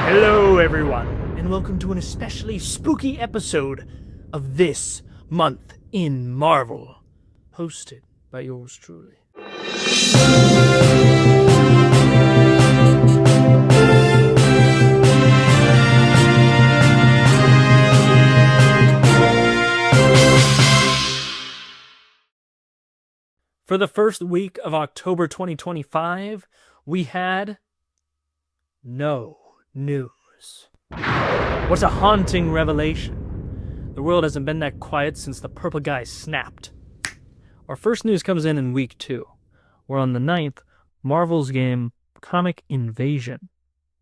Hello, everyone, and welcome to an especially spooky episode of This Month in Marvel, hosted by yours truly. For the first week of October 2025, we had no news. What a haunting revelation. The world hasn't been that quiet since the purple guy snapped. Our first news comes in week 2, where on the 9th, Marvel's game Comic Invasion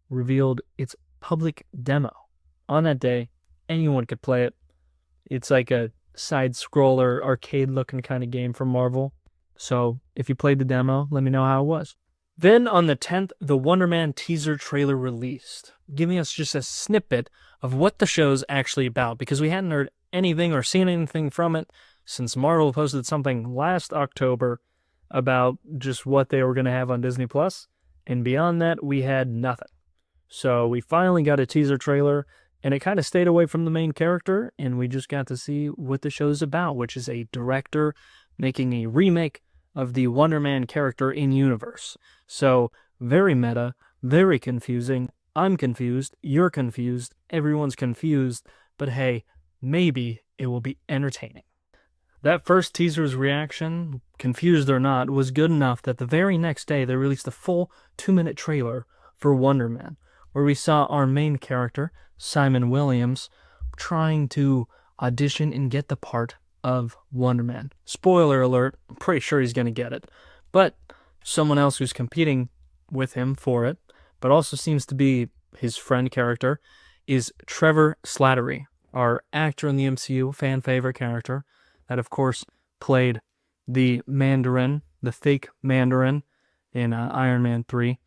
revealed its public demo. On that day, anyone could play it. It's like a side-scroller, arcade-looking kind of game from Marvel. So if you played the demo, let me know how it was. Then on the 10th, the Wonder Man teaser trailer released, giving us just a snippet of what the show's actually about, because we hadn't heard anything or seen anything from it since Marvel posted something last October about just what they were going to have on Disney+, and beyond that, we had nothing. So we finally got a teaser trailer, and it kind of stayed away from the main character, and we just got to see what the show's about, which is a director making a remake of the Wonder Man character in universe. So, very meta, very confusing. I'm confused, you're confused, everyone's confused, but hey, maybe it will be entertaining. That first teaser's reaction, confused or not, was good enough that the very next day they released a full 2-minute trailer for Wonder Man, where we saw our main character, Simon Williams, trying to audition and get the part of Wonder Man. Spoiler alert, I'm pretty sure he's going to get it. But someone else who's competing with him for it, but also seems to be his friend character, is Trevor Slattery, our actor in the MCU, fan favorite character, that of course played the Mandarin, the fake Mandarin, in Iron Man 3.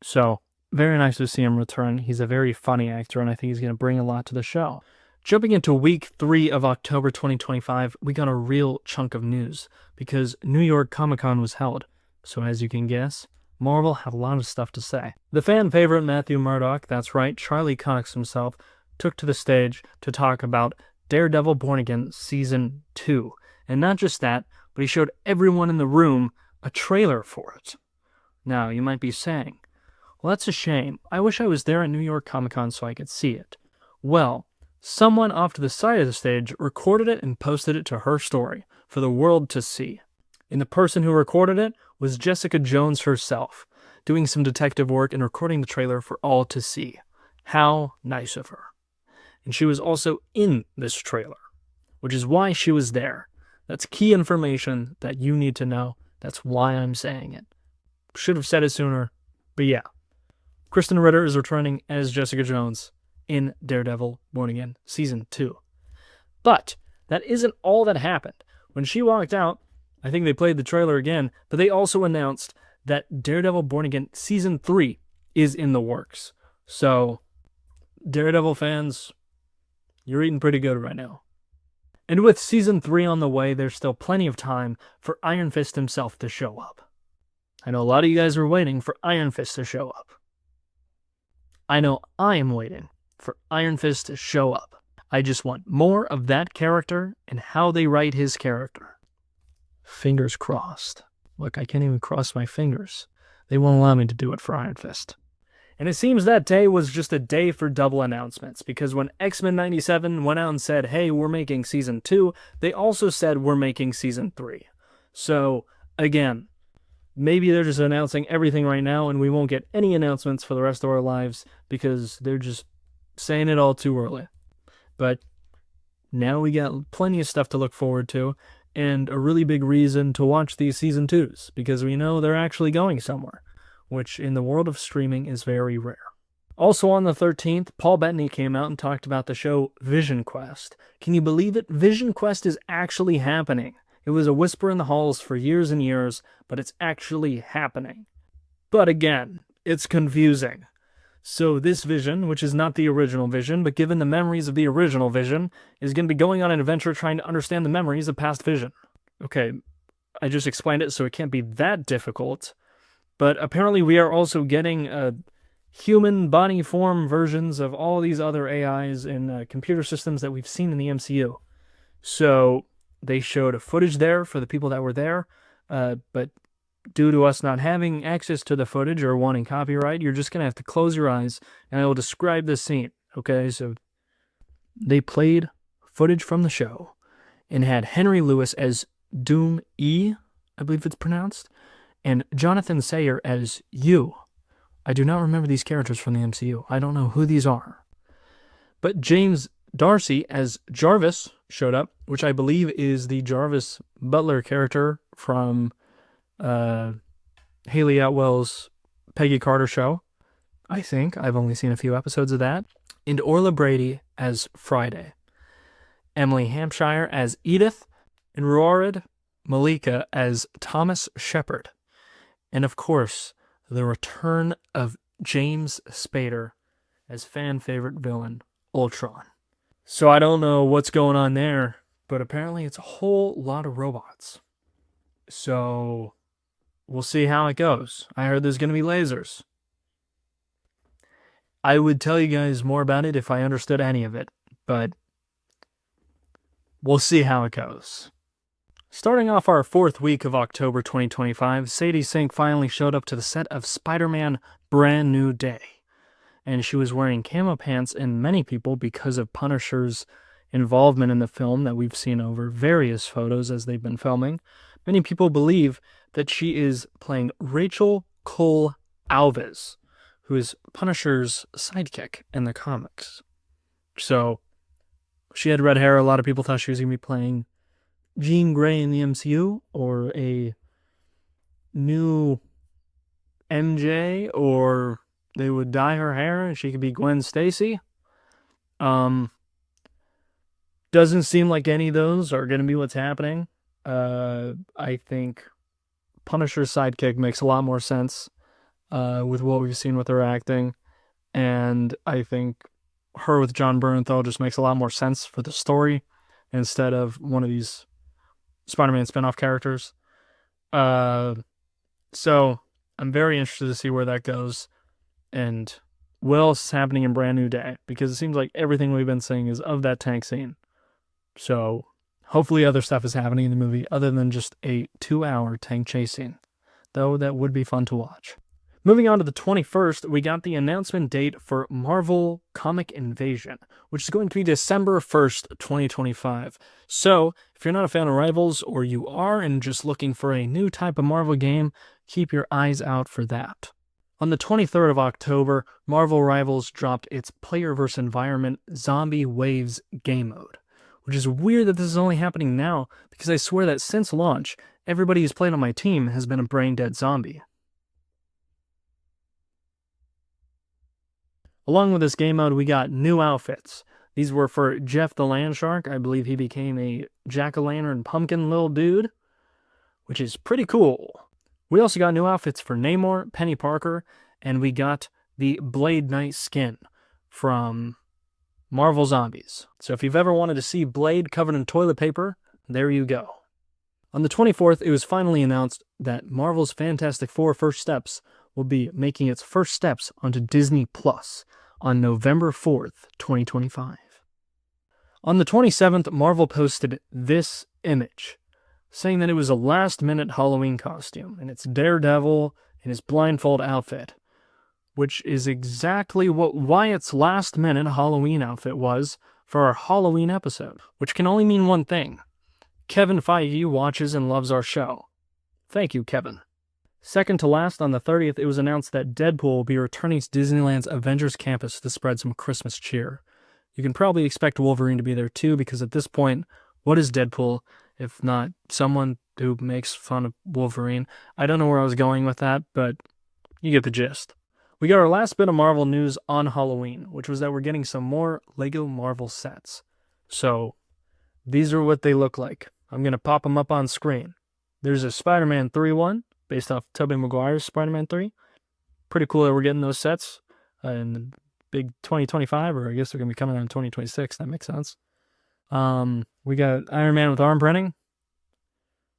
So, very nice to see him return. He's a very funny actor, and I think he's going to bring a lot to the show. Jumping into week 3 of October 2025, we got a real chunk of news, because New York Comic-Con was held. So as you can guess, Marvel had a lot of stuff to say. The fan favorite Matthew Murdock, that's right, Charlie Cox himself, took to the stage to talk about Daredevil Born Again Season 2. And not just that, but he showed everyone in the room a trailer for it. Now, you might be saying, well, that's a shame. I wish I was there at New York Comic-Con so I could see it. Well, someone off to the side of the stage recorded it and posted it to her story for the world to see. And the person who recorded it was Jessica Jones herself, doing some detective work and recording the trailer for all to see. How nice of her. And she was also in this trailer, which is why she was there. That's key information that you need to know. That's why I'm saying it. Should have said it sooner, but yeah. Kristen Ritter is returning as Jessica Jones in Daredevil Born Again Season 2. But that isn't all that happened. When she walked out, I think they played the trailer again, but they also announced that Daredevil Born Again Season 3 is in the works. So, Daredevil fans, you're eating pretty good right now. And with Season 3 on the way, there's still plenty of time for Iron Fist himself to show up. I know a lot of you guys are waiting for Iron Fist to show up. I know I am waiting for Iron Fist to show up. I just want more of that character and how they write his character. Fingers crossed. Look, I can't even cross my fingers. They won't allow me to do it for Iron Fist. And it seems that day was just a day for double announcements, because when X-Men 97 went out and said, hey, we're making Season 2, they also said we're making Season 3. So, again, maybe they're just announcing everything right now and we won't get any announcements for the rest of our lives because they're just saying it all too early. But now we got plenty of stuff to look forward to, and a really big reason to watch these Season 2s, because we know they're actually going somewhere, which in the world of streaming is very rare. Also on the 13th, Paul Bettany came out and talked about the show Vision Quest. Can you believe it? Vision Quest is actually happening. It was a whisper in the halls for years and years, but it's actually happening. But again, it's confusing. So this Vision, which is not the original Vision, but given the memories of the original Vision, is going to be going on an adventure trying to understand the memories of past Vision. Okay, I just explained it, so it can't be that difficult. But apparently we are also getting a human body form versions of all these other AIs and computer systems that we've seen in the MCU. So they showed footage there for the people that were there, but due to us not having access to the footage or wanting copyright, you're just going to have to close your eyes and I will describe this scene. Okay, so they played footage from the show and had Henry Lewis as Doom E, I believe it's pronounced, and Jonathan Sayer as You. I do not remember these characters from the MCU. I don't know who these are. But James Darcy as Jarvis showed up, which I believe is the Jarvis Butler character from Haley Atwell's Peggy Carter show. I think. I've only seen a few episodes of that. And Orla Brady as Friday. Emily Hampshire as Edith. And Ruarid Malika as Thomas Shepard. And of course, the return of James Spader as fan favorite villain Ultron. So I don't know what's going on there, but apparently it's a whole lot of robots. So we'll see how it goes. I heard there's going to be lasers. I would tell you guys more about it if I understood any of it, but we'll see how it goes. Starting off our 4th week of October 2025, Sadie Sink finally showed up to the set of Spider-Man Brand New Day. And she was wearing camo pants, and many people, because of Punisher's involvement in the film that we've seen over various photos as they've been filming, many people believe that she is playing Rachel Cole Alves, who is Punisher's sidekick in the comics. So, she had red hair. A lot of people thought she was going to be playing Jean Grey in the MCU, or a new MJ, or they would dye her hair and she could be Gwen Stacy. Doesn't seem like any of those are going to be what's happening. I think Punisher's sidekick makes a lot more sense with what we've seen with her acting, and I think her with John Bernthal just makes a lot more sense for the story instead of one of these Spider-Man spin-off characters. So I'm very interested to see where that goes and what else is happening in Brand New Day, because it seems like everything we've been seeing is of that tank scene. So hopefully other stuff is happening in the movie other than just a 2-hour tank chase scene, though that would be fun to watch. Moving on to the 21st, we got the announcement date for Marvel Comic Invasion, which is going to be December 1st, 2025. So, if you're not a fan of Rivals, or you are and just looking for a new type of Marvel game, keep your eyes out for that. On the 23rd of October, Marvel Rivals dropped its player-verse environment Zombie Waves game mode, which is weird that this is only happening now, because I swear that since launch, everybody who's played on my team has been a brain-dead zombie. Along with this game mode, we got new outfits. These were for Jeff the Landshark. I believe he became a jack-o'-lantern pumpkin little dude, which is pretty cool. We also got new outfits for Namor, Penny Parker, and we got the Blade Knight skin from Marvel Zombies. So if you've ever wanted to see Blade covered in toilet paper, there you go. On the 24th, it was finally announced that Marvel's Fantastic Four First Steps will be making its first steps onto Disney Plus on November 4th, 2025. On the 27th, Marvel posted this image, saying that it was a last-minute Halloween costume, and it's Daredevil in his blindfold outfit, which is exactly what Wyatt's last-minute Halloween outfit was for our Halloween episode, which can only mean one thing. Kevin Feige watches and loves our show. Thank you, Kevin. Second to last, on the 30th, it was announced that Deadpool will be returning to Disneyland's Avengers Campus to spread some Christmas cheer. You can probably expect Wolverine to be there too, because at this point, what is Deadpool if not someone who makes fun of Wolverine? I don't know where I was going with that, but you get the gist. We got our last bit of Marvel news on Halloween, which was that we're getting some more LEGO Marvel sets. So, these are what they look like. I'm going to pop them up on screen. There's a Spider-Man 3 one, based off Tobey Maguire's Spider-Man 3. Pretty cool that we're getting those sets in big 2025, or I guess they're going to be coming out in 2026. That makes sense. We got Iron Man with arm printing,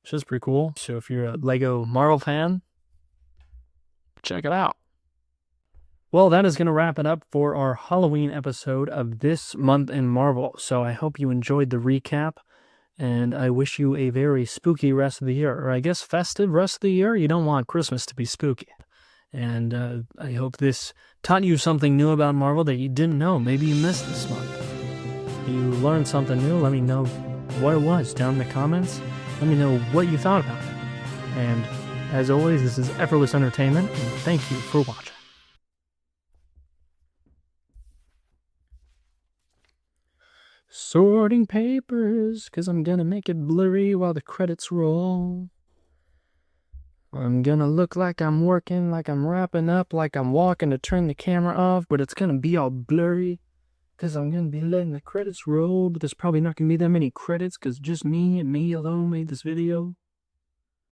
which is pretty cool. So if you're a LEGO Marvel fan, check it out. Well, that is going to wrap it up for our Halloween episode of This Month in Marvel. So I hope you enjoyed the recap, and I wish you a very spooky rest of the year, or I guess festive rest of the year. You don't want Christmas to be spooky. And I hope this taught you something new about Marvel that you didn't know. Maybe you missed this month. You learned something new. Let me know what it was down in the comments. Let me know what you thought about it. And as always, this is Effortless Entertainment, and thank you for watching. Sorting papers, because I'm gonna make it blurry while the credits roll. I'm gonna look like I'm working, like I'm wrapping up, like I'm walking to turn the camera off, but it's gonna be all blurry, because I'm gonna be letting the credits roll, but there's probably not gonna be that many credits, because just me and me alone made this video.